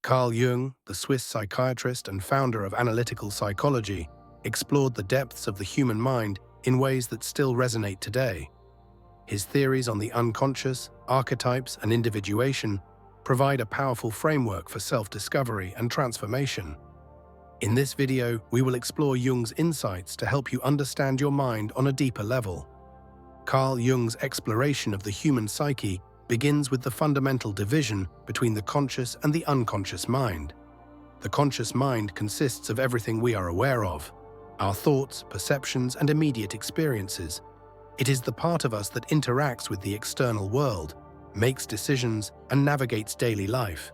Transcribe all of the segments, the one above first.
Carl Jung, the Swiss psychiatrist and founder of analytical psychology, explored the depths of the human mind in ways that still resonate today. His theories on the unconscious, archetypes, and individuation provide a powerful framework for self-discovery and transformation. In this video, we will explore Jung's insights to help you understand your mind on a deeper level. Carl Jung's exploration of the human psyche begins with the fundamental division between the conscious and the unconscious mind. The conscious mind consists of everything we are aware of: our thoughts, perceptions, and immediate experiences. It is the part of us that interacts with the external world, makes decisions, and navigates daily life.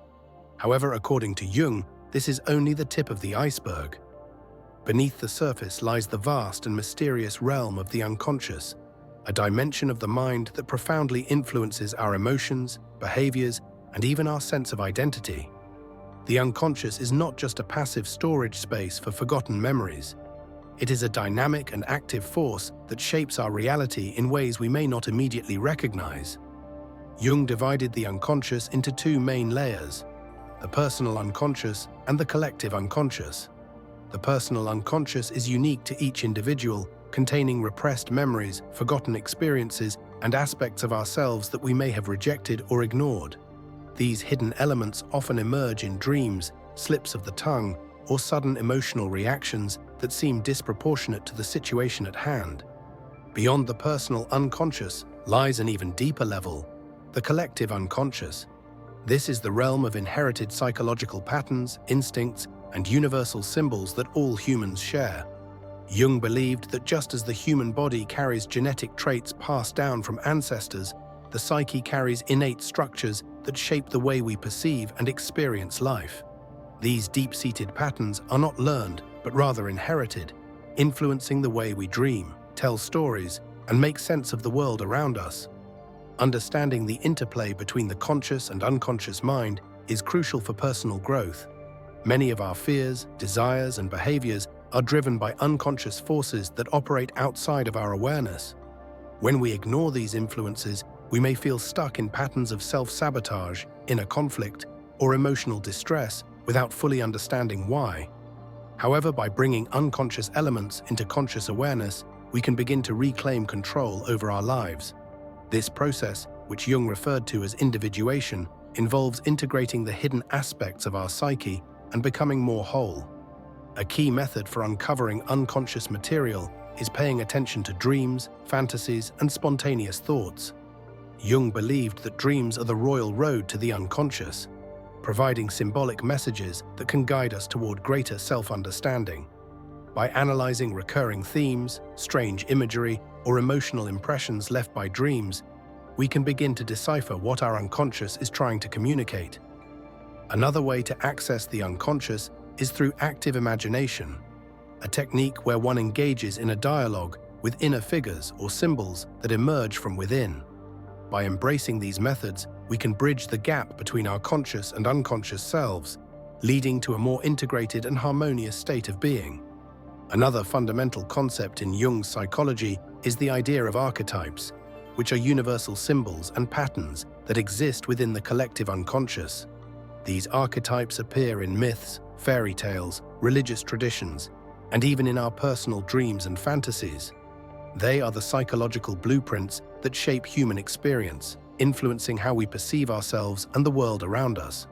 However, according to Jung, this is only the tip of the iceberg. Beneath the surface lies the vast and mysterious realm of the unconscious, a dimension of the mind that profoundly influences our emotions, behaviors, and even our sense of identity. The unconscious is not just a passive storage space for forgotten memories. It is a dynamic and active force that shapes our reality in ways we may not immediately recognize. Jung divided the unconscious into two main layers: the personal unconscious and the collective unconscious. The personal unconscious is unique to each individual, containing repressed memories, forgotten experiences, and aspects of ourselves that we may have rejected or ignored. These hidden elements often emerge in dreams, slips of the tongue, or sudden emotional reactions that seem disproportionate to the situation at hand. Beyond the personal unconscious lies an even deeper level: the collective unconscious. This is the realm of inherited psychological patterns, instincts, and universal symbols that all humans share. Jung believed that just as the human body carries genetic traits passed down from ancestors, the psyche carries innate structures that shape the way we perceive and experience life. These deep-seated patterns are not learned, but rather inherited, influencing the way we dream, tell stories, and make sense of the world around us. Understanding the interplay between the conscious and unconscious mind is crucial for personal growth. Many of our fears, desires, and behaviors are driven by unconscious forces that operate outside of our awareness. When we ignore these influences, we may feel stuck in patterns of self-sabotage, inner conflict, or emotional distress without fully understanding why. However, by bringing unconscious elements into conscious awareness, we can begin to reclaim control over our lives. This process, which Jung referred to as individuation, involves integrating the hidden aspects of our psyche and becoming more whole. A key method for uncovering unconscious material is paying attention to dreams, fantasies, and spontaneous thoughts. Jung believed that dreams are the royal road to the unconscious, providing symbolic messages that can guide us toward greater self-understanding. By analyzing recurring themes, strange imagery, or emotional impressions left by dreams, we can begin to decipher what our unconscious is trying to communicate. Another way to access the unconscious is through active imagination, a technique where one engages in a dialogue with inner figures or symbols that emerge from within. By embracing these methods, we can bridge the gap between our conscious and unconscious selves, leading to a more integrated and harmonious state of being. Another fundamental concept in Jung's psychology is the idea of archetypes, which are universal symbols and patterns that exist within the collective unconscious. These archetypes appear in myths, fairy tales, religious traditions, and even in our personal dreams and fantasies. They are the psychological blueprints that shape human experience, influencing how we perceive ourselves and the world around us.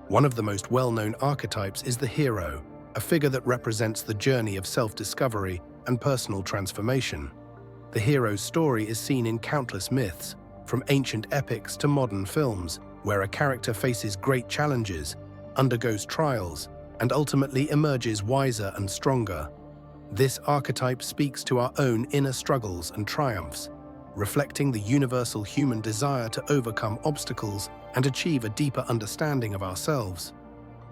One of the most well-known archetypes is the hero, a figure that represents the journey of self-discovery and personal transformation. The hero's story is seen in countless myths, from ancient epics to modern films, where a character faces great challenges, undergoes trials, and ultimately emerges wiser and stronger. This archetype speaks to our own inner struggles and triumphs, reflecting the universal human desire to overcome obstacles and achieve a deeper understanding of ourselves.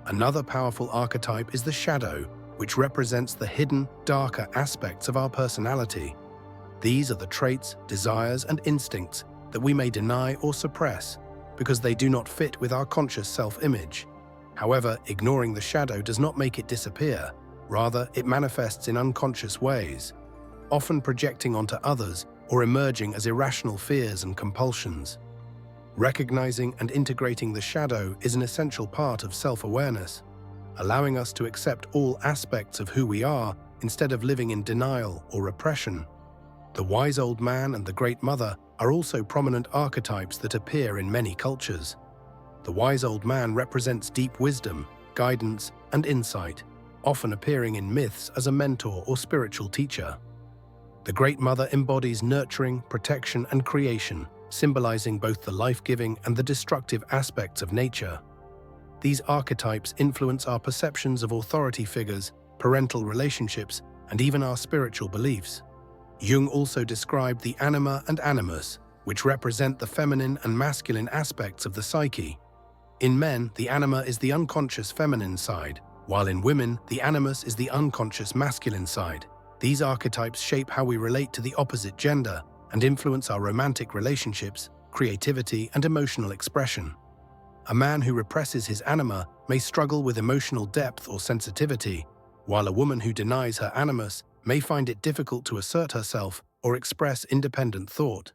Another powerful archetype is the shadow, which represents the hidden, darker aspects of our personality. These are the traits, desires, and instincts that we may deny or suppress because they do not fit with our conscious self-image. However, ignoring the shadow does not make it disappear. Rather, it manifests in unconscious ways, often projecting onto others or emerging as irrational fears and compulsions. Recognizing and integrating the shadow is an essential part of self-awareness, allowing us to accept all aspects of who we are instead of living in denial or repression. The wise old man and the great mother are also prominent archetypes that appear in many cultures. The wise old man represents deep wisdom, guidance, and insight, often appearing in myths as a mentor or spiritual teacher. The great mother embodies nurturing, protection, and creation, symbolizing both the life-giving and the destructive aspects of nature. These archetypes influence our perceptions of authority figures, parental relationships, and even our spiritual beliefs. Jung also described the anima and animus, which represent the feminine and masculine aspects of the psyche. In men, the anima is the unconscious feminine side, while in women, the animus is the unconscious masculine side. These archetypes shape how we relate to the opposite gender and influence our romantic relationships, creativity, and emotional expression. A man who represses his anima may struggle with emotional depth or sensitivity, while a woman who denies her animus may find it difficult to assert herself or express independent thought.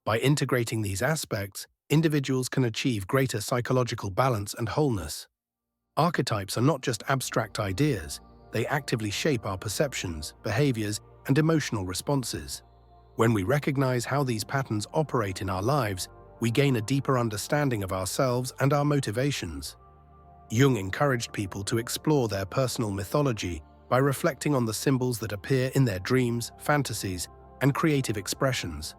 By integrating these aspects, individuals can achieve greater psychological balance and wholeness. Archetypes are not just abstract ideas, they actively shape our perceptions, behaviors, and emotional responses. When we recognize how these patterns operate in our lives, we gain a deeper understanding of ourselves and our motivations. Jung encouraged people to explore their personal mythology by reflecting on the symbols that appear in their dreams, fantasies, and creative expressions.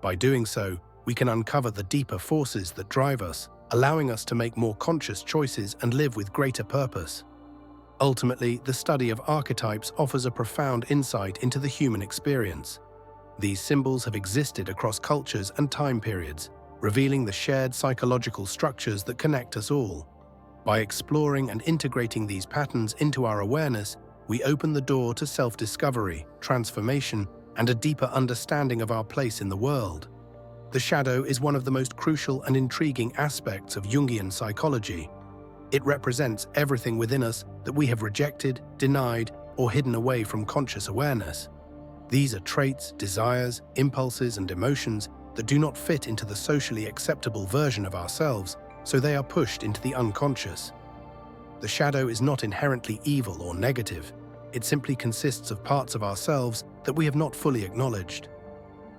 By doing so, we can uncover the deeper forces that drive us, allowing us to make more conscious choices and live with greater purpose. Ultimately, the study of archetypes offers a profound insight into the human experience. These symbols have existed across cultures and time periods, revealing the shared psychological structures that connect us all. By exploring and integrating these patterns into our awareness, we open the door to self-discovery, transformation, and a deeper understanding of our place in the world. The shadow is one of the most crucial and intriguing aspects of Jungian psychology. It represents everything within us that we have rejected, denied, or hidden away from conscious awareness. These are traits, desires, impulses, and emotions that do not fit into the socially acceptable version of ourselves, so they are pushed into the unconscious. The shadow is not inherently evil or negative. It simply consists of parts of ourselves that we have not fully acknowledged.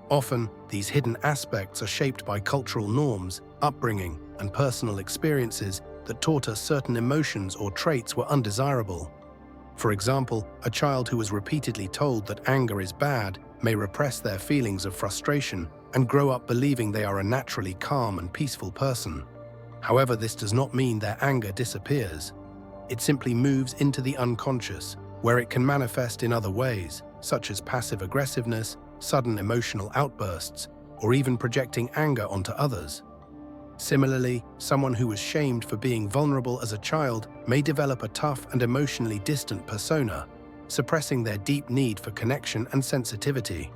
Often, these hidden aspects are shaped by cultural norms, upbringing, and personal experiences that taught us certain emotions or traits were undesirable. For example, a child who was repeatedly told that anger is bad may repress their feelings of frustration and grow up believing they are a naturally calm and peaceful person. However, this does not mean their anger disappears. It simply moves into the unconscious, where it can manifest in other ways, such as passive aggressiveness, sudden emotional outbursts, or even projecting anger onto others. Similarly, someone who was shamed for being vulnerable as a child may develop a tough and emotionally distant persona, suppressing their deep need for connection and sensitivity.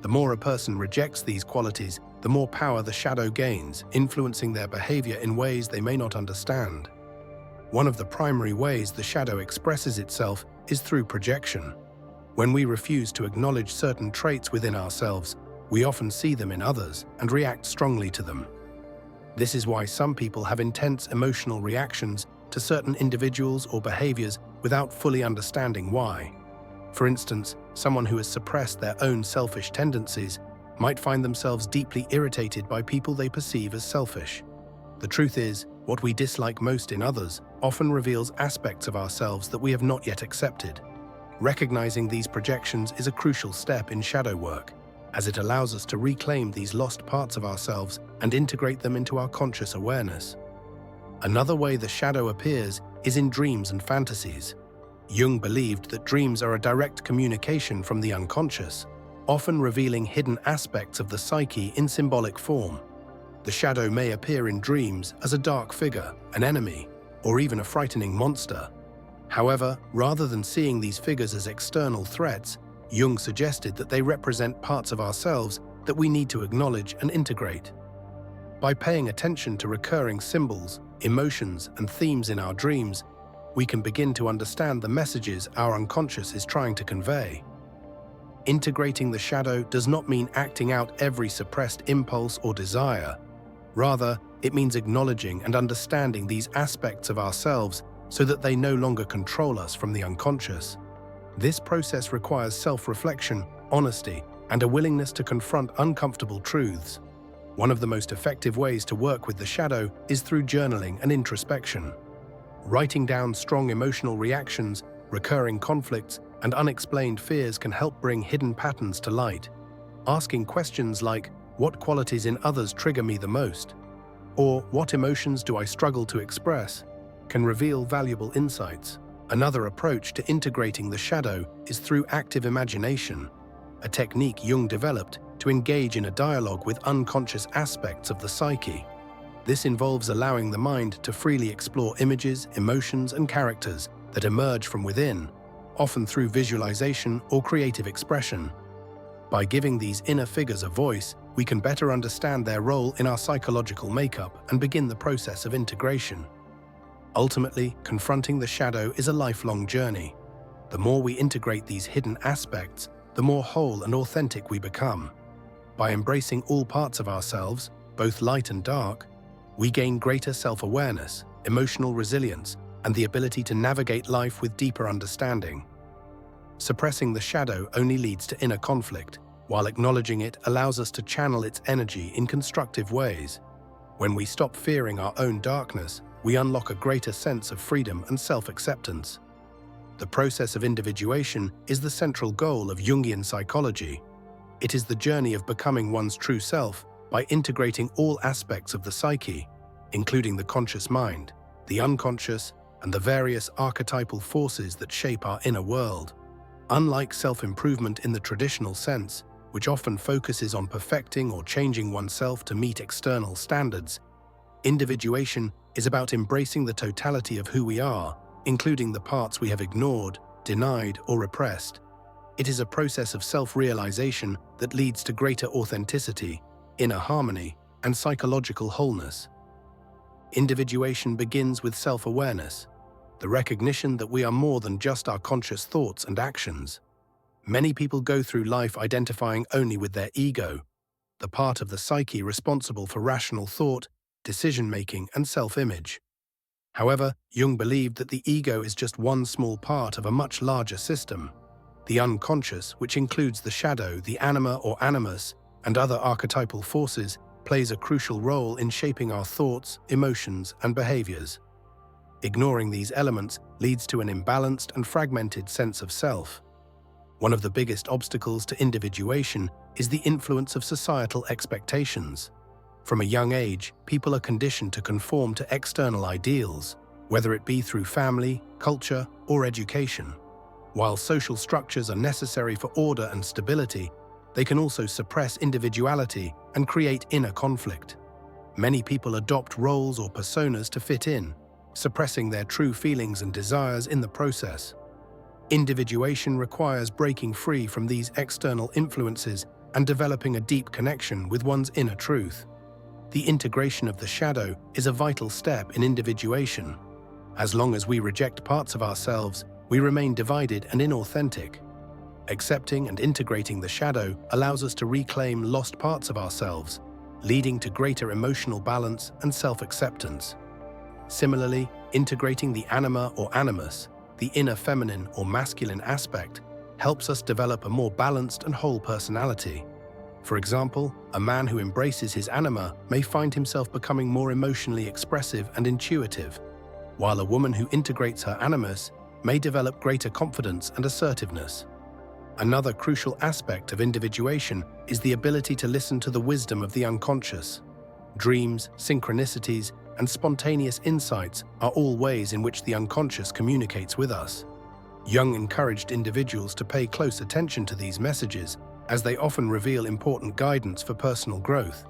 The more a person rejects these qualities, the more power the shadow gains, influencing their behavior in ways they may not understand. One of the primary ways the shadow expresses itself is through projection. When we refuse to acknowledge certain traits within ourselves, we often see them in others and react strongly to them. This is why some people have intense emotional reactions to certain individuals or behaviors without fully understanding why. For instance, someone who has suppressed their own selfish tendencies might find themselves deeply irritated by people they perceive as selfish. The truth is, what we dislike most in others often reveals aspects of ourselves that we have not yet accepted. Recognizing these projections is a crucial step in shadow work, as it allows us to reclaim these lost parts of ourselves and integrate them into our conscious awareness. Another way the shadow appears is in dreams and fantasies. Jung believed that dreams are a direct communication from the unconscious, often revealing hidden aspects of the psyche in symbolic form. The shadow may appear in dreams as a dark figure, an enemy, or even a frightening monster. However, rather than seeing these figures as external threats, Jung suggested that they represent parts of ourselves that we need to acknowledge and integrate. By paying attention to recurring symbols, emotions, and themes in our dreams, we can begin to understand the messages our unconscious is trying to convey. Integrating the shadow does not mean acting out every suppressed impulse or desire. Rather, it means acknowledging and understanding these aspects of ourselves so that they no longer control us from the unconscious. This process requires self-reflection, honesty, and a willingness to confront uncomfortable truths. One of the most effective ways to work with the shadow is through journaling and introspection. Writing down strong emotional reactions, recurring conflicts, and unexplained fears can help bring hidden patterns to light. Asking questions like, "What qualities in others trigger me the most?" or "What emotions do I struggle to express?" can reveal valuable insights. Another approach to integrating the shadow is through active imagination, a technique Jung developed to engage in a dialogue with unconscious aspects of the psyche. This involves allowing the mind to freely explore images, emotions, and characters that emerge from within, often through visualization or creative expression. By giving these inner figures a voice, we can better understand their role in our psychological makeup and begin the process of integration. Ultimately, confronting the shadow is a lifelong journey. The more we integrate these hidden aspects, the more whole and authentic we become. By embracing all parts of ourselves, both light and dark, we gain greater self-awareness, emotional resilience, and the ability to navigate life with deeper understanding. Suppressing the shadow only leads to inner conflict, while acknowledging it allows us to channel its energy in constructive ways. When we stop fearing our own darkness, we unlock a greater sense of freedom and self-acceptance. The process of individuation is the central goal of Jungian psychology. It is the journey of becoming one's true self by integrating all aspects of the psyche, including the conscious mind, the unconscious, and the various archetypal forces that shape our inner world. Unlike self-improvement in the traditional sense, which often focuses on perfecting or changing oneself to meet external standards, individuation is about embracing the totality of who we are, including the parts we have ignored, denied, or repressed. It is a process of self-realization that leads to greater authenticity, inner harmony, and psychological wholeness. Individuation begins with self-awareness, the recognition that we are more than just our conscious thoughts and actions. Many people go through life identifying only with their ego, the part of the psyche responsible for rational thought, decision-making, and self-image. However, Jung believed that the ego is just one small part of a much larger system. The unconscious, which includes the shadow, the anima or animus, and other archetypal forces, plays a crucial role in shaping our thoughts, emotions, and behaviors. Ignoring these elements leads to an imbalanced and fragmented sense of self. One of the biggest obstacles to individuation is the influence of societal expectations. From a young age, people are conditioned to conform to external ideals, whether it be through family, culture, or education. While social structures are necessary for order and stability, they can also suppress individuality and create inner conflict. Many people adopt roles or personas to fit in, suppressing their true feelings and desires in the process. Individuation requires breaking free from these external influences and developing a deep connection with one's inner truth. The integration of the shadow is a vital step in individuation. As long as we reject parts of ourselves, we remain divided and inauthentic. Accepting and integrating the shadow allows us to reclaim lost parts of ourselves, leading to greater emotional balance and self-acceptance. Similarly, integrating the anima or animus, the inner feminine or masculine aspect, helps us develop a more balanced and whole personality. For example, a man who embraces his anima may find himself becoming more emotionally expressive and intuitive, while a woman who integrates her animus may develop greater confidence and assertiveness. Another crucial aspect of individuation is the ability to listen to the wisdom of the unconscious. Dreams, synchronicities, and spontaneous insights are all ways in which the unconscious communicates with us. Jung encouraged individuals to pay close attention to these messages, as they often reveal important guidance for personal growth.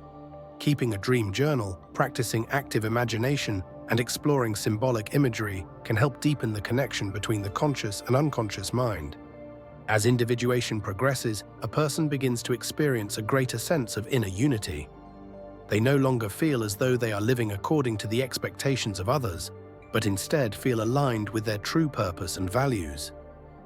Keeping a dream journal, practicing active imagination, and exploring symbolic imagery can help deepen the connection between the conscious and unconscious mind. As individuation progresses, a person begins to experience a greater sense of inner unity. They no longer feel as though they are living according to the expectations of others, but instead feel aligned with their true purpose and values.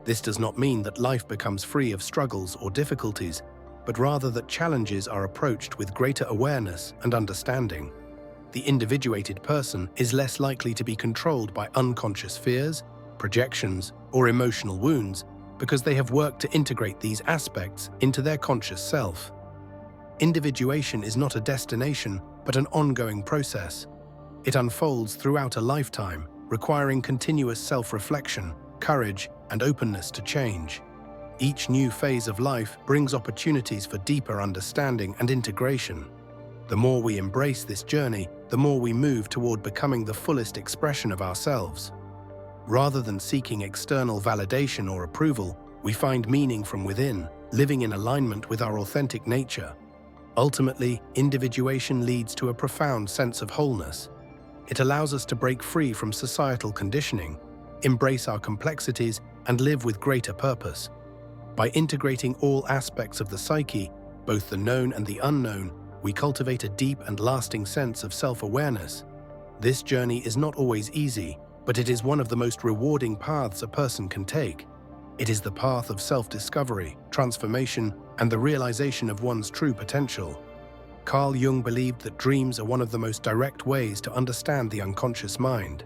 This does not mean that life becomes free of struggles or difficulties, but rather that challenges are approached with greater awareness and understanding. the individuated person is less likely to be controlled by unconscious fears, projections, or emotional wounds because they have worked to integrate these aspects into their conscious self. Individuation is not a destination, but an ongoing process. It unfolds throughout a lifetime, requiring continuous self-reflection, courage, and openness to change. Each new phase of life brings opportunities for deeper understanding and integration. The more we embrace this journey, the more we move toward becoming the fullest expression of ourselves. Rather than seeking external validation or approval, we find meaning from within, living in alignment with our authentic nature. Ultimately, individuation leads to a profound sense of wholeness. It allows us to break free from societal conditioning, embrace our complexities, and live with greater purpose. By integrating all aspects of the psyche, both the known and the unknown, we cultivate a deep and lasting sense of self-awareness. This journey is not always easy, but it is one of the most rewarding paths a person can take. It is the path of self-discovery, transformation, and the realization of one's true potential. Carl Jung believed that dreams are one of the most direct ways to understand the unconscious mind.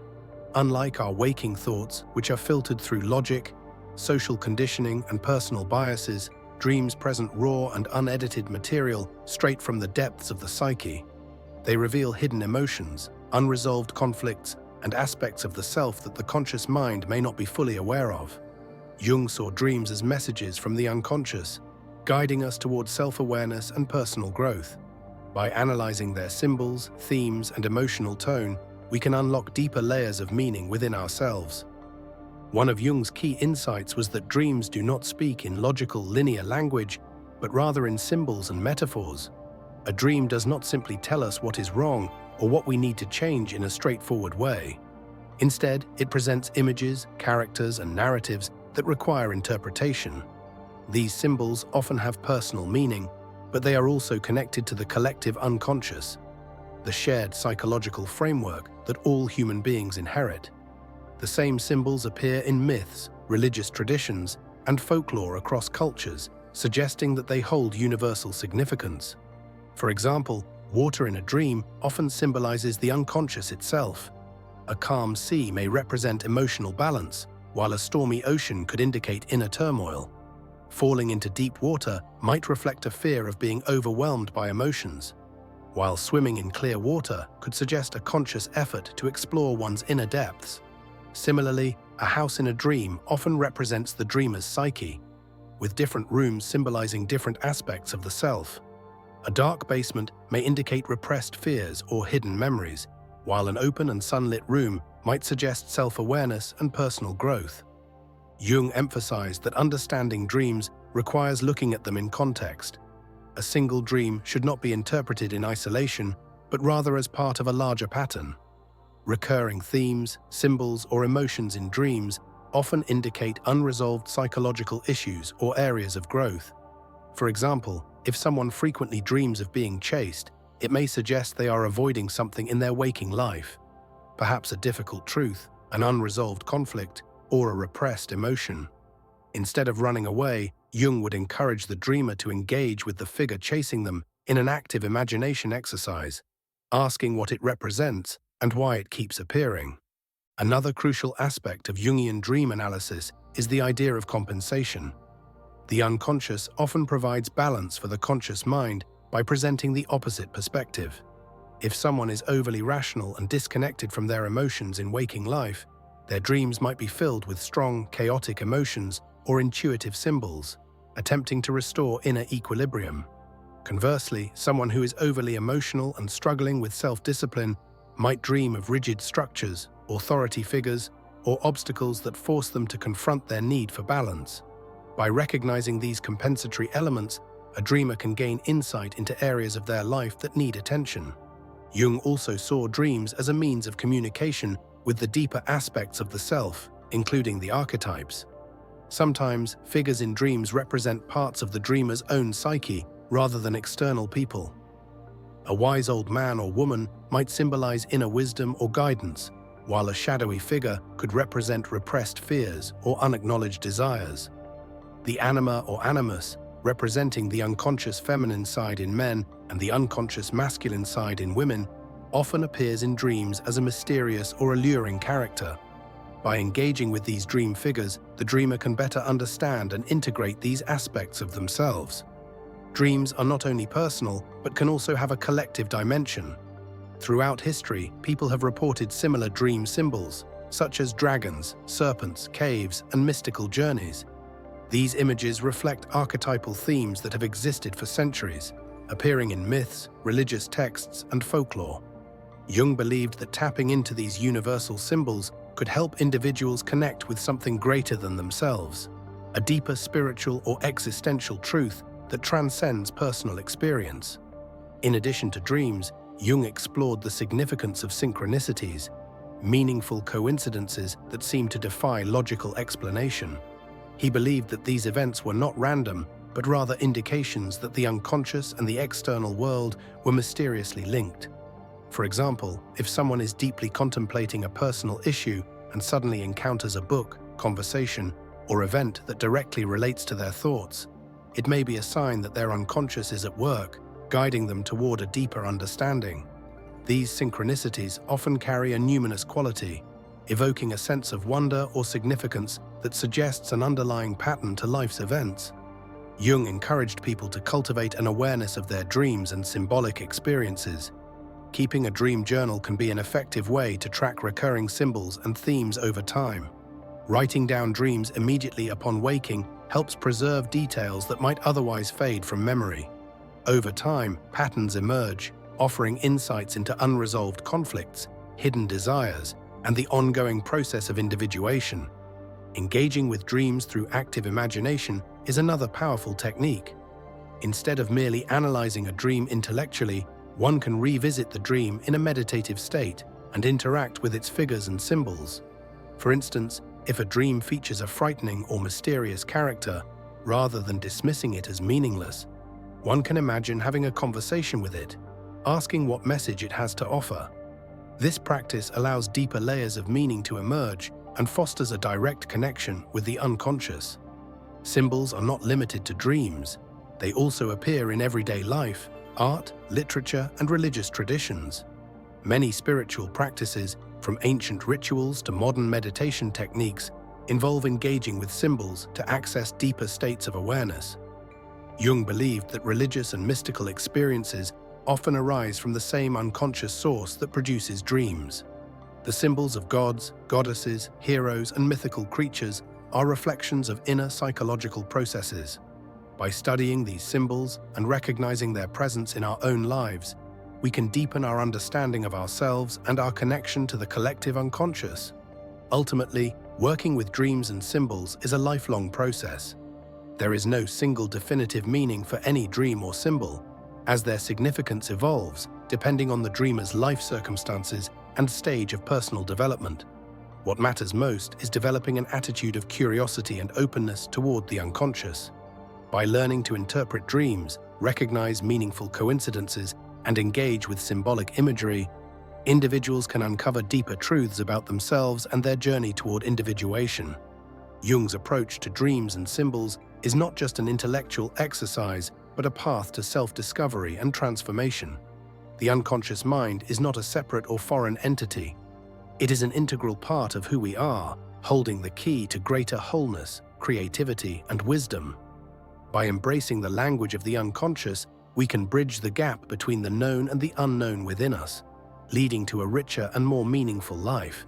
Unlike our waking thoughts, which are filtered through logic, social conditioning, and personal biases, dreams present raw and unedited material straight from the depths of the psyche. They reveal hidden emotions, unresolved conflicts, and aspects of the self that the conscious mind may not be fully aware of. Jung saw dreams as messages from the unconscious, guiding us towards self-awareness and personal growth. By analyzing their symbols, themes, and emotional tone, we can unlock deeper layers of meaning within ourselves. One of Jung's key insights was that dreams do not speak in logical, linear language, but rather in symbols and metaphors. A dream does not simply tell us what is wrong or what we need to change in a straightforward way. Instead, it presents images, characters, and narratives that require interpretation. These symbols often have personal meaning, but they are also connected to the collective unconscious, the shared psychological framework that all human beings inherit. The same symbols appear in myths, religious traditions, and folklore across cultures, suggesting that they hold universal significance. For example, water in a dream often symbolizes the unconscious itself. A calm sea may represent emotional balance, while a stormy ocean could indicate inner turmoil. Falling into deep water might reflect a fear of being overwhelmed by emotions, while swimming in clear water could suggest a conscious effort to explore one's inner depths. Similarly, a house in a dream often represents the dreamer's psyche, with different rooms symbolizing different aspects of the self. A dark basement may indicate repressed fears or hidden memories, while an open and sunlit room might suggest self-awareness and personal growth. Jung emphasized that understanding dreams requires looking at them in context. A single dream should not be interpreted in isolation, but rather as part of a larger pattern. Recurring themes, symbols, or emotions in dreams often indicate unresolved psychological issues or areas of growth. For example, if someone frequently dreams of being chased, it may suggest they are avoiding something in their waking life, perhaps a difficult truth, an unresolved conflict, or a repressed emotion. Instead of running away, Jung would encourage the dreamer to engage with the figure chasing them in an active imagination exercise, asking what it represents and why it keeps appearing. Another crucial aspect of Jungian dream analysis is the idea of compensation. The unconscious often provides balance for the conscious mind by presenting the opposite perspective. If someone is overly rational and disconnected from their emotions in waking life, their dreams might be filled with strong, chaotic emotions or intuitive symbols, attempting to restore inner equilibrium. Conversely, someone who is overly emotional and struggling with self-discipline might dream of rigid structures, authority figures, or obstacles that force them to confront their need for balance. By recognizing these compensatory elements, a dreamer can gain insight into areas of their life that need attention. Jung also saw dreams as a means of communication with the deeper aspects of the self, including the archetypes. Sometimes, figures in dreams represent parts of the dreamer's own psyche rather than external people. A wise old man or woman might symbolize inner wisdom or guidance, while a shadowy figure could represent repressed fears or unacknowledged desires. The anima or animus, representing the unconscious feminine side in men and the unconscious masculine side in women, often appears in dreams as a mysterious or alluring character. By engaging with these dream figures, the dreamer can better understand and integrate these aspects of themselves. Dreams are not only personal, but can also have a collective dimension. Throughout history, people have reported similar dream symbols, such as dragons, serpents, caves, and mystical journeys. These images reflect archetypal themes that have existed for centuries, appearing in myths, religious texts, and folklore. Jung believed that tapping into these universal symbols could help individuals connect with something greater than themselves, a deeper spiritual or existential truth that transcends personal experience. In addition to dreams, Jung explored the significance of synchronicities, meaningful coincidences that seem to defy logical explanation. He believed that these events were not random, but rather indications that the unconscious and the external world were mysteriously linked. For example, if someone is deeply contemplating a personal issue and suddenly encounters a book, conversation, or event that directly relates to their thoughts, it may be a sign that their unconscious is at work, guiding them toward a deeper understanding. These synchronicities often carry a numinous quality, evoking a sense of wonder or significance that suggests an underlying pattern to life's events. Jung encouraged people to cultivate an awareness of their dreams and symbolic experiences. Keeping a dream journal can be an effective way to track recurring symbols and themes over time. Writing down dreams immediately upon waking helps preserve details that might otherwise fade from memory. Over time, patterns emerge, offering insights into unresolved conflicts, hidden desires, and the ongoing process of individuation. Engaging with dreams through active imagination is another powerful technique. Instead of merely analyzing a dream intellectually, one can revisit the dream in a meditative state and interact with its figures and symbols. For instance, if a dream features a frightening or mysterious character, rather than dismissing it as meaningless, one can imagine having a conversation with it, asking what message it has to offer. This practice allows deeper layers of meaning to emerge and fosters a direct connection with the unconscious. Symbols are not limited to dreams. They also appear in everyday life, art, literature, and religious traditions. Many spiritual practices, from ancient rituals to modern meditation techniques, involve engaging with symbols to access deeper states of awareness. Jung believed that religious and mystical experiences often arise from the same unconscious source that produces dreams. The symbols of gods, goddesses, heroes, and mythical creatures are reflections of inner psychological processes. By studying these symbols and recognizing their presence in our own lives, we can deepen our understanding of ourselves and our connection to the collective unconscious. Ultimately, working with dreams and symbols is a lifelong process. There is no single definitive meaning for any dream or symbol, as their significance evolves depending on the dreamer's life circumstances and stage of personal development. What matters most is developing an attitude of curiosity and openness toward the unconscious. By learning to interpret dreams, recognize meaningful coincidences, and engage with symbolic imagery, individuals can uncover deeper truths about themselves and their journey toward individuation. Jung's approach to dreams and symbols is not just an intellectual exercise, but a path to self-discovery and transformation. The unconscious mind is not a separate or foreign entity. It is an integral part of who we are, holding the key to greater wholeness, creativity, and wisdom. By embracing the language of the unconscious, we can bridge the gap between the known and the unknown within us, leading to a richer and more meaningful life.